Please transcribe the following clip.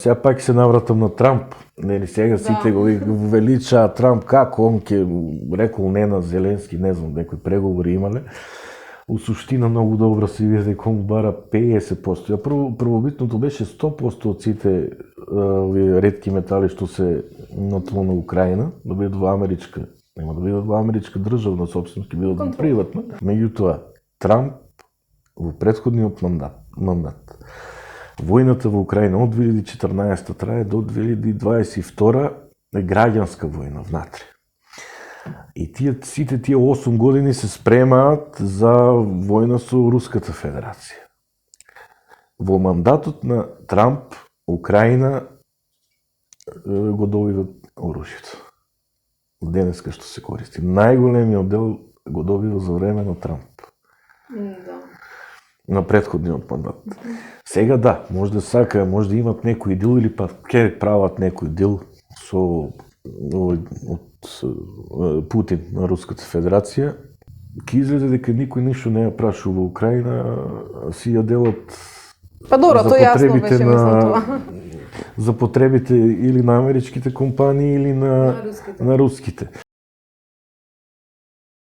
Сега пак се навратам на Трамп. Нели сега сите го велича Трамп, как он ке рекол не на Зеленски, не знам, некои преговори имале. У суштина многу добро се види дека он бара 50%. Првобитното беше 100% од сите ретки метали што се на тло на Украина, да бидат во америчка, нема да бидат во америчка државна собственост, ќе бидат во приватна. Меѓутоа, Трамп во претходниот мандат војната во Украина од 2014 трае до 2022 е граѓанска војна внатре. И сите тие 8 години се спремаат за војна со Руската Федерација. Во мандатот на Трамп, Украина го добиват оружјето. Денеска што се користи. Најголемиот дел го добива за време на Трамп. Да. На претходниот мандат. Сега да, може да сака, може да имат некој дил или па ќе прават некој дил со од Путин на Руската Федерација. Ке изгледа дека никој ништо не ја прашува во Украина, си ја делат Па добро, тоа јасно беше, мислам тоа. За потребите или на америчките компании или на руските.